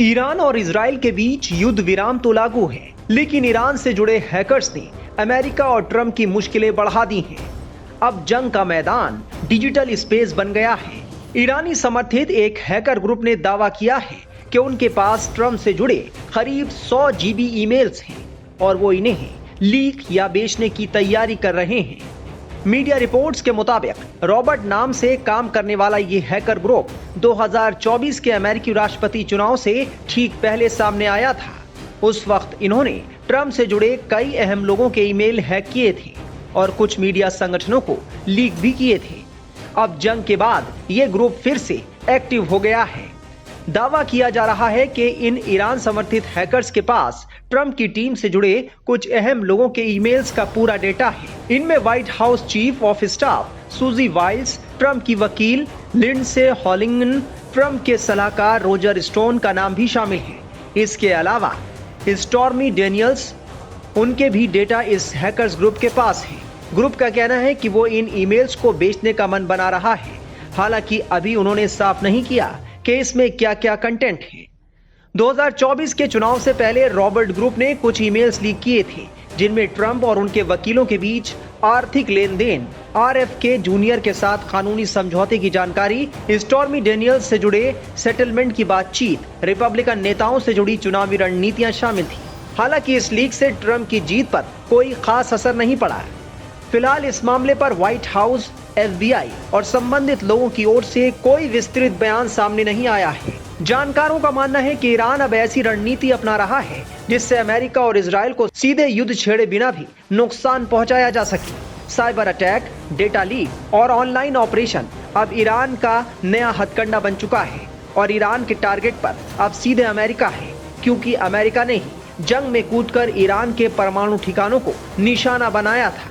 Iran और Israel के बीच युद्ध विराम तो लागू है, लेकिन ईरान से जुड़े हैकर्स ने अमेरिका और ट्रंप की मुश्किलें बढ़ा दी हैं। अब जंग का मैदान डिजिटल स्पेस बन गया है। ईरानी समर्थित एक हैकर ग्रुप ने दावा किया है कि उनके पास ट्रंप से जुड़े करीब 100 GB ईमेल्स हैं और वो इन्हें लीक या बेचने की तैयारी कर रहे हैं। मीडिया रिपोर्ट्स के मुताबिक रॉबर्ट नाम से काम करने वाला ये हैकर ग्रुप 2024 के अमेरिकी राष्ट्रपति चुनाव से ठीक पहले सामने आया था। उस वक्त इन्होंने ट्रंप से जुड़े कई अहम लोगों के ईमेल हैक किए थे और कुछ मीडिया संगठनों को लीक भी किए थे। अब जंग के बाद ये ग्रुप फिर से एक्टिव हो गया है। दावा किया जा रहा है कि इन ईरान समर्थित हैकर्स के पास ट्रंप की टीम से जुड़े कुछ अहम लोगों के ईमेल्स का पूरा डेटा है। इनमें white house chief of staff सूजी वाइल्स, ट्रंप की वकील लिंडसे हॉलिंगन, ट्रंप के सलाहकार रोजर स्टोन का नाम भी शामिल है। इसके अलावा स्टॉर्मी डेनियल्स, उनके भी डेटा इस हैकर्स ग्रुप के पास है। ग्रुप का कहना है कि वो इन ईमेल्स को बेचने का मन बना रहा है। हालांकि अभी उन्होंने साफ नहीं किया कि इसमें क्या क्या कंटेंट है। 2024 के चुनाव से पहले रॉबर्ट ग्रुप ने कुछ ईमेल्स लीक किए थे, जिनमें ट्रंप और उनके वकीलों के बीच आर्थिक लेन देन, RFK जूनियर के साथ कानूनी समझौते की जानकारी, स्टॉर्मी डेनियल्स से जुड़े सेटलमेंट की बातचीत, रिपब्लिकन नेताओं से जुड़ी चुनावी रणनीतियां शामिल थी। हालांकि इस लीक से ट्रंप की जीत पर कोई खास असर नहीं पड़ा। फिलहाल इस मामले पर व्हाइट हाउस, FBI और संबंधित लोगों की ओर से कोई विस्तृत बयान सामने नहीं आया है। जानकारों का मानना है कि ईरान अब ऐसी रणनीति अपना रहा है जिससे अमेरिका और इजराइल को सीधे युद्ध छेड़े बिना भी नुकसान पहुंचाया जा सके। साइबर अटैक, डेटा लीक और ऑनलाइन ऑपरेशन अब ईरान का नया हथकंडा बन चुका है और ईरान के टारगेट पर अब सीधे अमेरिका है, क्योंकि अमेरिका ने ही जंग में कूदकर ईरान के परमाणु ठिकानों को निशाना बनाया था।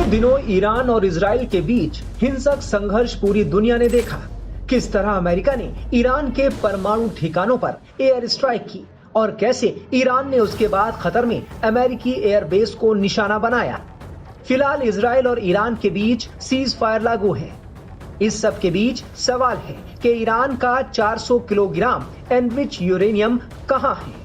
दिनों ईरान और इजराइल के बीच हिंसक संघर्ष पूरी दुनिया ने देखा। किस तरह अमेरिका ने ईरान के परमाणु ठिकानों पर एयर स्ट्राइक की और कैसे ईरान ने उसके बाद कतर में अमेरिकी एयरबेस को निशाना बनाया। फिलहाल इजराइल और ईरान के बीच सीज फायर लागू है। इस सब के बीच सवाल है कि ईरान का 400 किलोग्राम एनरिच यूरेनियम कहां है।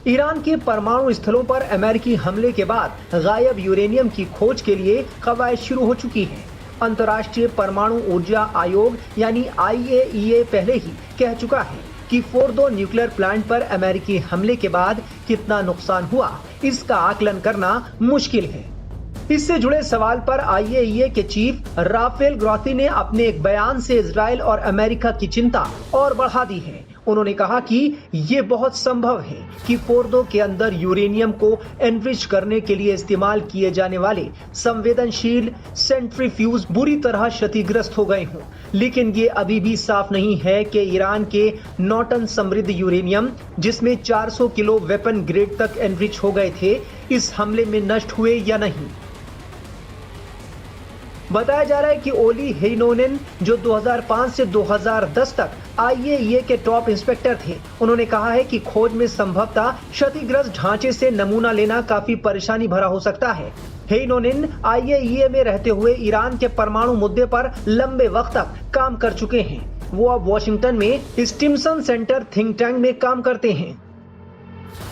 ईरान के परमाणु स्थलों पर अमेरिकी हमले के बाद गायब यूरेनियम की खोज के लिए कवायद शुरू हो चुकी है। अंतर्राष्ट्रीय परमाणु ऊर्जा आयोग यानी IAEA पहले ही कह चुका है कि फोर्दो न्यूक्लियर प्लांट पर अमेरिकी हमले के बाद कितना नुकसान हुआ, इसका आकलन करना मुश्किल है। इससे जुड़े सवाल पर IAEA के चीफ राफेल ग्रोसी ने अपने एक बयान से इजराइल और अमेरिका की चिंता और बढ़ा दी है। उन्होंने कहा कि ये बहुत संभव है कि फोर्दो के अंदर यूरेनियम को एनरिच करने के लिए इस्तेमाल किए जाने वाले संवेदनशील सेंट्रीफ्यूज बुरी तरह क्षतिग्रस्त हो गए हों, लेकिन ये अभी भी साफ नहीं है कि ईरान के नॉटन समृद्ध यूरेनियम, जिसमें 400 किलो वेपन ग्रेड तक एनरिच हो गए थे, इस हमले में नष्ट हुए या नहीं। बताया जा रहा है कि ओली हेइनोनेन, जो 2005 से 2010 तक IAEA के टॉप इंस्पेक्टर थे, उन्होंने कहा है कि खोज में संभवतः क्षतिग्रस्त ढांचे से नमूना लेना काफी परेशानी भरा हो सकता है। हेइनोनेन IAEA में रहते हुए ईरान के परमाणु मुद्दे पर लंबे वक्त तक काम कर चुके हैं। वो अब वॉशिंगटन में स्टिम्सन सेंटर थिंक टैंक में काम करते हैं।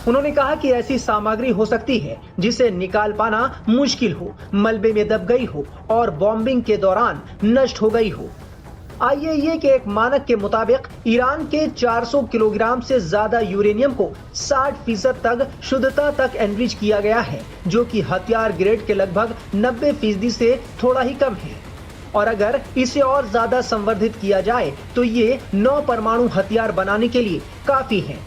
उन्होंने कहा कि ऐसी सामग्री हो सकती है जिसे निकाल पाना मुश्किल हो, मलबे में दब गई हो और बॉम्बिंग के दौरान नष्ट हो गई हो। IAEA के एक मानक के मुताबिक ईरान के 400 किलोग्राम से ज्यादा यूरेनियम को 60% तक शुद्धता तक एनरिच किया गया है, जो कि हथियार ग्रेड के लगभग 90% से थोड़ा ही कम है। और अगर इसे और ज्यादा संवर्धित किया जाए तो ये 9 परमाणु हथियार बनाने के लिए काफी है।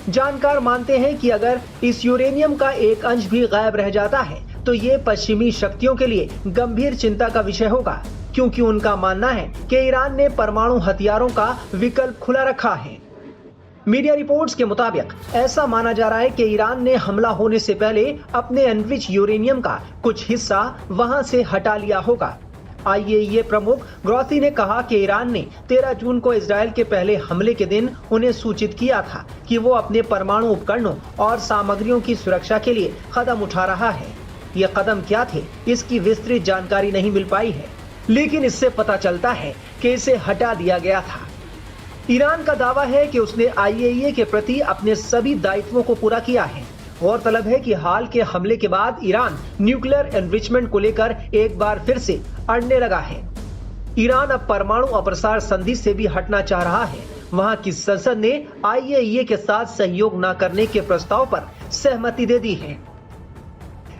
जानकार मानते हैं कि अगर इस यूरेनियम का एक अंश भी गायब रह जाता है तो ये पश्चिमी शक्तियों के लिए गंभीर चिंता का विषय होगा, क्योंकि उनका मानना है कि ईरान ने परमाणु हथियारों का विकल्प खुला रखा है। मीडिया रिपोर्ट्स के मुताबिक ऐसा माना जा रहा है कि ईरान ने हमला होने से पहले अपने एनरिच यूरेनियम का कुछ हिस्सा वहां से हटा लिया होगा। IAEA प्रमुख ग्रोसी ने कहा कि ईरान ने 13 जून को इजरायल के पहले हमले के दिन उन्हें सूचित किया था कि वो अपने परमाणु उपकरणों और सामग्रियों की सुरक्षा के लिए कदम उठा रहा है। ये कदम क्या थे, इसकी विस्तृत जानकारी नहीं मिल पाई है, लेकिन इससे पता चलता है कि इसे हटा दिया गया था। ईरान का दावा है कि उसने IAEA के प्रति अपने सभी दायित्वों को पूरा किया है। गौरतलब है कि हाल के हमले के बाद ईरान न्यूक्लियर एनरिचमेंट को लेकर एक बार फिर से अड़ने लगा है। ईरान अब परमाणु अप्रसार संधि से भी हटना चाह रहा है। वहां की संसद ने IAEA के साथ सहयोग न करने के प्रस्ताव पर सहमति दे दी है।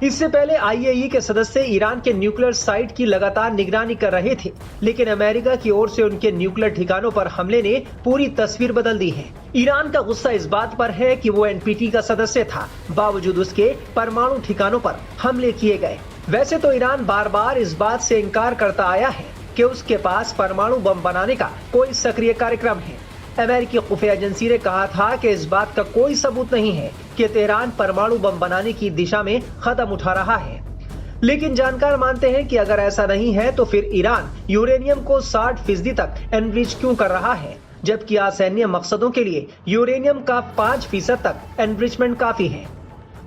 इससे पहले IAEA के सदस्य ईरान के न्यूक्लियर साइट की लगातार निगरानी कर रहे थे, लेकिन अमेरिका की ओर से उनके न्यूक्लियर ठिकानों पर हमले ने पूरी तस्वीर बदल दी है। ईरान का गुस्सा इस बात पर है कि वो NPT का सदस्य था, बावजूद उसके परमाणु ठिकानों पर हमले किए गए। वैसे तो ईरान बार बार इस बात से इनकार करता आया है कि उसके पास परमाणु बम बनाने का कोई सक्रिय कार्यक्रम है। अमेरिकी खुफिया एजेंसी ने कहा था कि इस बात का कोई सबूत नहीं है कि तेहरान परमाणु बम बनाने की दिशा में कदम उठा रहा है। लेकिन जानकार मानते हैं कि अगर ऐसा नहीं है तो फिर ईरान यूरेनियम को 60% तक एनरिच क्यों कर रहा है, जबकि असैन्य मकसदों के लिए यूरेनियम का 5% तक एनरिचमेंट काफी है।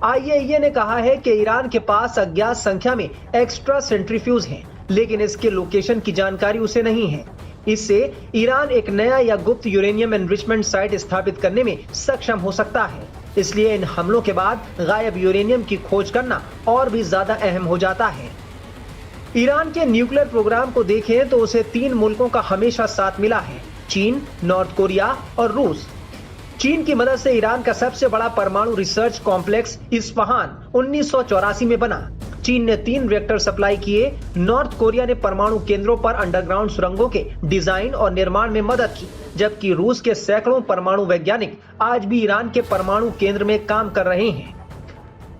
IAEA ने कहा है कि ईरान के पास अज्ञात संख्या में एक्स्ट्रा सेंट्रीफ्यूज हैं, लेकिन इसके लोकेशन की जानकारी उसे नहीं है। इससे ईरान एक नया या गुप्त यूरेनियम एनरिचमेंट साइट स्थापित करने में सक्षम हो सकता है। इसलिए इन हमलों के बाद गायब यूरेनियम की खोज करना और भी ज्यादा अहम हो जाता है। ईरान के न्यूक्लियर प्रोग्राम को देखें तो उसे 3 मुल्कों का हमेशा साथ मिला है, चीन, नॉर्थ कोरिया और रूस। चीन की मदद से ईरान का सबसे बड़ा परमाणु रिसर्च कॉम्प्लेक्स इस्फहान 1984 में बना। चीन ने 3 रिएक्टर सप्लाई किए। नॉर्थ कोरिया ने परमाणु केंद्रों पर अंडरग्राउंड सुरंगों के डिजाइन और निर्माण में मदद की, जबकि रूस के सैकड़ों परमाणु वैज्ञानिक आज भी ईरान के परमाणु केंद्र में काम कर रहे हैं।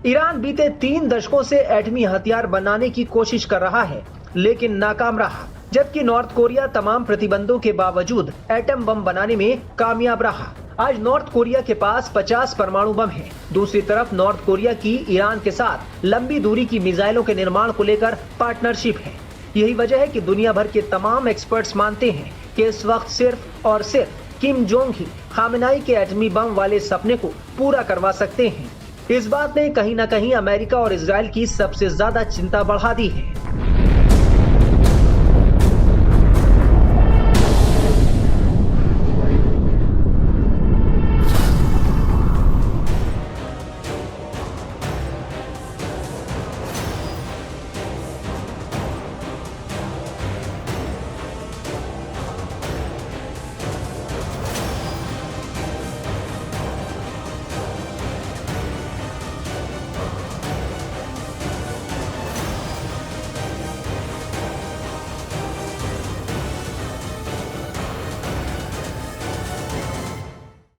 ईरान बीते 3 दशकों से एटमी हथियार बनाने की कोशिश कर रहा है, लेकिन नाकाम रहा, जबकि नॉर्थ कोरिया तमाम प्रतिबंधों के बावजूद एटम बम बनाने में कामयाब रहा। आज नॉर्थ कोरिया के पास 50 परमाणु बम हैं। दूसरी तरफ नॉर्थ कोरिया की ईरान के साथ लंबी दूरी की मिसाइलों के निर्माण को लेकर पार्टनरशिप है। यही वजह है कि दुनिया भर के तमाम एक्सपर्ट्स मानते हैं कि इस वक्त सिर्फ और सिर्फ किम जोंग ही खामेनेई के एटमी बम वाले सपने को पूरा करवा सकते हैं। इस बात ने कहीं न कहीं अमेरिका और इजराइल की सबसे ज्यादा चिंता बढ़ा दी है।